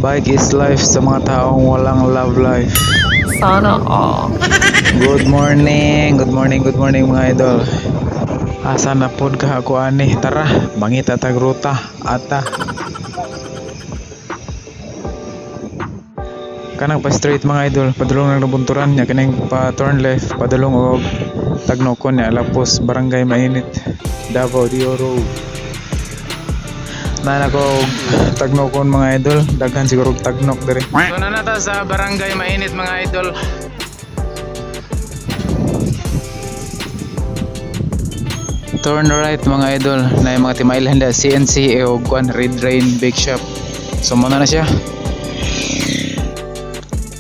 Bike is life sa mga taong walang love life. Sana all. Good morning, good morning, good morning mga idol. Asa na pod ka ako ani? Tara, mangita tag ruta ata. Kanang pa straight mga idol, padulong lang nabunturan niya kanang pa turn left, padulong og Tagnokon niya Lapos, Barangay Mainit, Davao de Oro. Nana ko Tagnokon mga idol, daghan siguro Tagnok diri. So na nata sa Barangay Mainit mga idol. Turn right mga idol, na yung mga timailhan da CNC o Guan Red Rain Bake Shop. So muna na siya.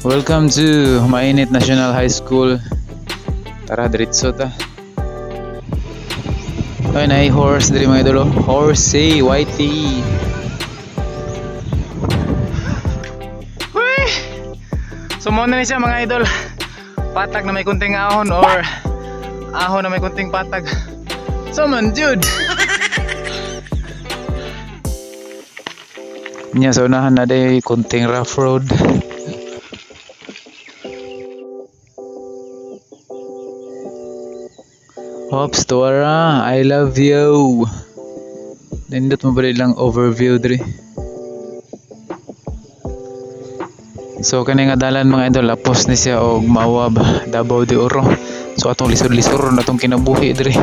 Welcome to Mainit National High School. Tara diretso ta. Ay na horse diri mga idol. Horsey, whitey. Uy! So muna na siya mga idol. Patag na may kunting ahon or ahon na may kunting patag. So man dude. Nya sa unahan na day kunting rough road. Hops Tora, I love you. Nindot mo ba lang overview diri. So kani nga dalan mga idol, lapos ni siya og Mawab, Davao de Oro. So atong lisod-lisod na atong kinabuhi diri.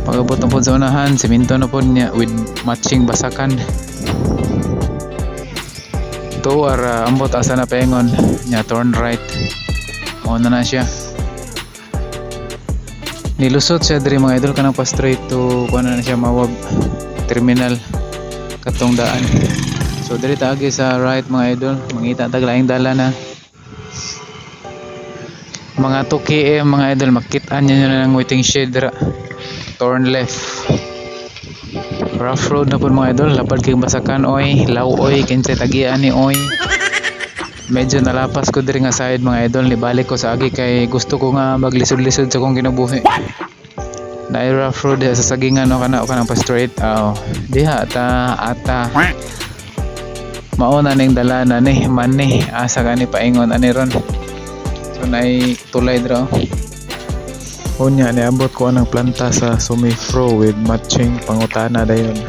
Pag-abot na po sa unahan, semento na po niya with matching basakan. Ito ara ambot asa na paingon niya, turn right. Muna na siya. Nilusot siya diri mga idol kanang pa straight to kuno na siya Mawab terminal katong daan. So diri taagi sa right mga idol, mangita tag laing dala na. Mga 2 km mga idol, makit-an niyo na ng waiting shed dira. Turn left. Rough road na po mga idol, lapad kay basakan oy, law oy, kinsay tagian ni oy. Medyo nalapas ko diri nga side mga idol, nibalik ko sa agi kay gusto ko nga maglisod-lisod sa kong kinabuhi. Na rough road sa sagingan no kana pa straight. Diha ata mauna ning dalanan ni man ni asa gani paingon ani ron. So nay tulay dra. Unya ni abot ko anang planta sa Sumifro with matching pangutana dayon.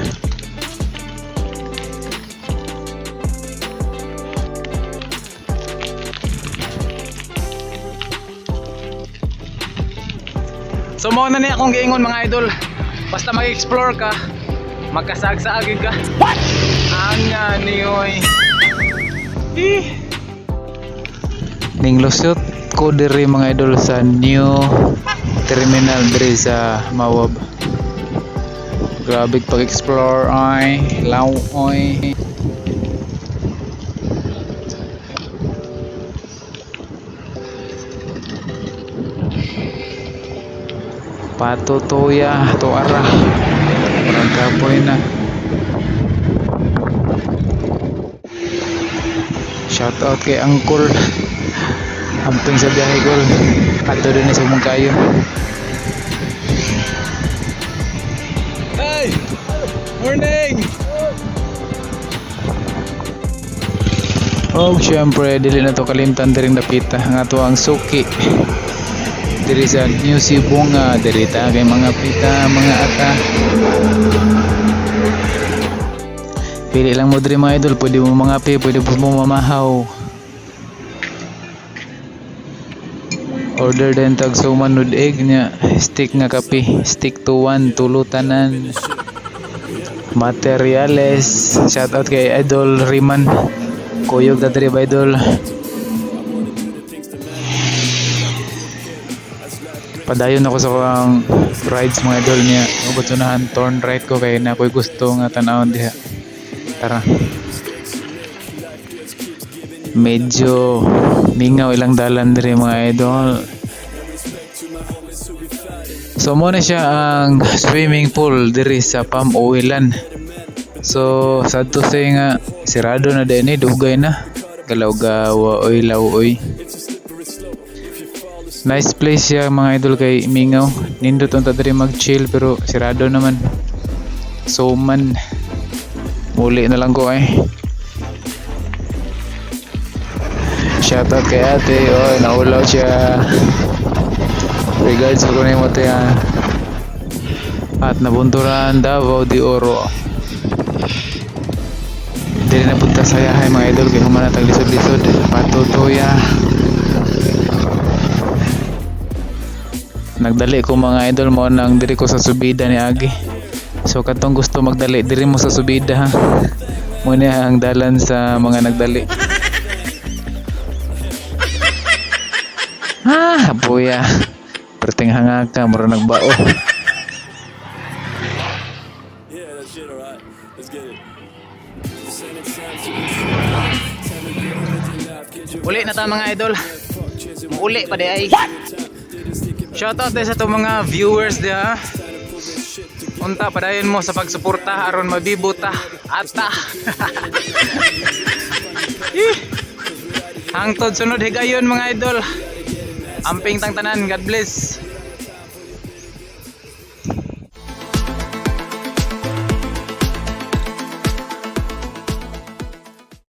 So mo na niya akong giingon mga idol. Basta mag-explore ka, magkasag-saagid ka. What? Anya ni oy. Ning lusot ko diri mga idol sa new terminal diri sa Mawab. Grabe pag-explore ay law oy. Patutuya to ara parang kapoy na. Shout out kay Angkol amping sa biyahe gol ato din sa mong kayo. Hey morning. Oh syempre dili na to kalimtan diring napita nga to ang suki diri sa New Sibunga, diri ta kay mga pita, mga ata. Pili lang mo diri mga idol, pwede mo mangapi, pwede mo mamahaw. Order din tag suman with egg niya, stick nga kape, stick to 1, tulo tanan. Materials, shout out kay Idol Riman. Kuyog ta diri ba idol. Padayon ako sa kong rides mga idol niya. Ubot unahan turn right ko kay na ako'y gusto nga tanawon diha. Tara. Medyo mingaw ilang dalan diri mga idol. So mo na siya ang swimming pool diri sa Palm Oilan. So sadto say nga sirado na din dugay na. Galaw-gawa oy law oy. Nice place siya mga idol kay mingaw. Nindot unta diri mag-chill pero sirado naman. So man Muli na lang ko Shoutout kay ate. Oy, naulaw siya. Regards ko na yung mati At nabunturan Davao de Oro. Dili na punta sa yahay mga idol. Kaya humana tag lisod-lisod. Patutuya. Nagdali ko mga idol mo nang diri ko sa subida ni Agi. So katong gusto magdali diri mo sa subida ha. Muna ang dalan sa mga nagdali. Buya. Perting hanga ka mura nagbao. Yeah, that shit, alright. Let's get it. Uli na ta mga idol. Uli pa di ay. Shoutout din sa to mga viewers dia. Unta padayon mo sa pagsuporta aron mabibo ta. Ata. Hangtod sunod higayon mga idol. Amping tang tanan. God bless.